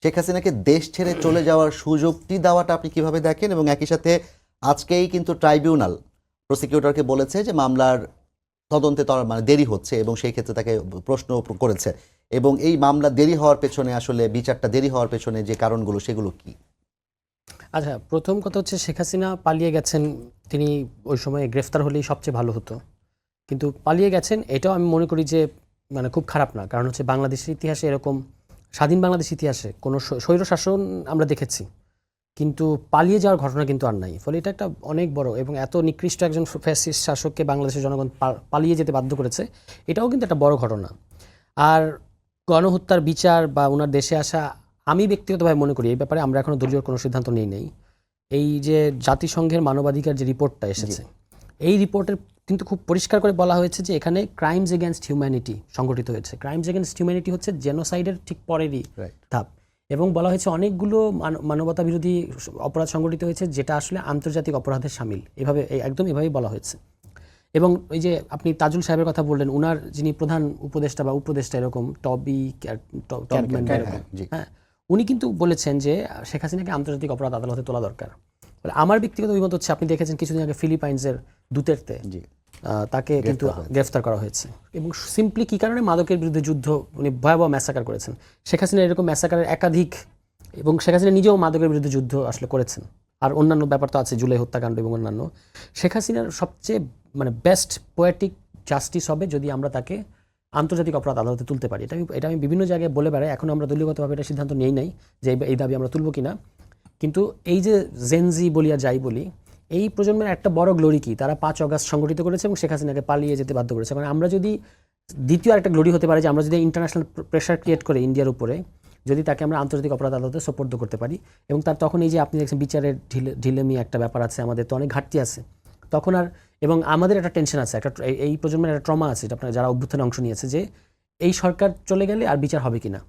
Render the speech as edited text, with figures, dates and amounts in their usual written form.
শেখ হাসিনাকে দেশ ছেড়ে চলে যাওয়ার সুযোগটি দেওয়াটা আপনি কিভাবে দেখেন? এবং একই সাথে আজকেই কিন্তু ট্রাইব্যুনাল প্রসিকিউটরকে বলেছে যে মামলার তদন্তে মানে দেরি হচ্ছে এবং সেই ক্ষেত্রে তাকে প্রশ্ন করেছে। এবং এই মামলা দেরি হওয়ার পেছনে আসলে বিচারটা দেরি হওয়ার পেছনে যে কারণগুলো সেগুলো কি? আচ্ছা, প্রথম কথা হচ্ছে শেখ হাসিনা পালিয়ে গেছেন। তিনি ওই সময় গ্রেফতার হলেই সবচেয়ে ভালো হতো। কিন্তু পালিয়ে গেছেন এটাও আমি মনে করি যে মানে খুব খারাপ না। কারণ হচ্ছে বাংলাদেশের ইতিহাসে এরকম স্বাধীন বাংলাদেশ ইতিহাসে কোনো স্বৈরশাসন আমরা দেখেছি। কিন্তু পালিয়ে যাওয়ার ঘটনা কিন্তু আর নাই। ফলে এটা একটা অনেক বড় এবং এত নিকৃষ্ট একজন ফ্যাসিস্ট শাসককে বাংলাদেশের জনগণ পালিয়ে যেতে বাধ্য করেছে। এটাও কিন্তু একটা বড় ঘটনা। আর গণহত্যার বিচার বা ওনার দেশে আসা, আমি ব্যক্তিগতভাবে মনে করি এই ব্যাপারে আমরা এখনো দলীয় কোনো সিদ্ধান্ত নেই। এই যে জাতিসংঘের মানবাধিকার যে রিপোর্টটা এসেছে, এই রিপোর্টের কিন্তু খুব পরিষ্কার করে বলা হয়েছে যে এখানে ক্রাইমস এগেনস্ট হিউম্যানিটি সংগঠিত হয়েছে। ক্রাইমস এগেনস্ট হিউম্যানিটি হচ্ছে জেনোসাইডের ঠিক পরেরই ধাপ। এবং বলা হয়েছে অনেকগুলো মানবতা বিরোধী অপরাধ সংগঠিত হয়েছে যেটা আসলে আন্তর্জাতিক অপরাধের শামিল। এভাবে একদম এভাবেই বলা হয়েছে। এবং ওই যে আপনি তাজুল সাহেবের কথা বললেন, উনার যিনি প্রধান উপদেষ্টা বা উপদেষ্টা এরকম টবি ক্যাডম্যান, হ্যাঁ, উনি কিন্তু বলেছেন যে শেখ হাসিনাকে আন্তর্জাতিক অপরাধ আদালতে তোলা দরকার। আমার ব্যক্তিগত অভিমত হচ্ছে, আপনি দেখেছেন কিছুদিন আগে ফিলিপাইন্সের দুতেরতে তাকে কিন্তু গ্রেফতার করা হয়েছে। এবং সিম্পলি কী কারণে? মাদকের বিরুদ্ধে যুদ্ধ, উনি ভয়াবহ ম্যাসাকার করেছেন। শেখ হাসিনা এরকম ম্যাসাকারের একাধিক, এবং শেখ হাসিনা নিজেও মাদকের বিরুদ্ধে যুদ্ধ আসলে করেছেন। আর অন্যান্য ব্যাপার তো আছে, জুলাই হত্যাকাণ্ড এবং অন্যান্য। শেখ হাসিনার সবচেয়ে মানে বেস্ট পোয়েটিক জাস্টিস হবে যদি আমরা তাকে আন্তর্জাতিক অপরাধ আদালতে তুলতে পারি। এটা আমি বিভিন্ন জায়গায় বলে বেড়াই। এখন আমরা দলীয়গতভাবে এটা সিদ্ধান্ত নিই নাই যে এই দাবি আমরা তুলব কিনা। কিন্তু এই যে জেনজি বলি আর যাই বলি, এই প্রজন্মের একটা বড় গ্লোরি কি, তারা 5 অগাস্ট সংগঠিত করেছে এবং শেখ হাসিনাকে পালিয়ে যেতে বাধ্য করেছে। কারণ আমরা যদি দ্বিতীয় একটা গ্লোরি হতে পারে যে আমরা যদি ইন্টারন্যাশনাল প্রেশার ক্রিয়েট করে ইন্ডিয়ার উপরে, যদি তাকে আমরা আন্তর্জাতিক অপরাধ আদালতে সোপর্দ করতে পারি, এবং তার তখন এই যে আপনি দেখছেন বিচারের ঢিলেমি একটা ব্যাপার আছে, আমাদের তো অনেক ঘাটতি আছে তখন। আর এবং আমাদের একটা টেনশন আছে, একটা এই প্রজন্মের একটা ট্রমা আছে, আপনার যারা অভ্যুত্থানে অংশ নিয়েছে, যে এই সরকার চলে গেলে আর বিচার হবে কিনা।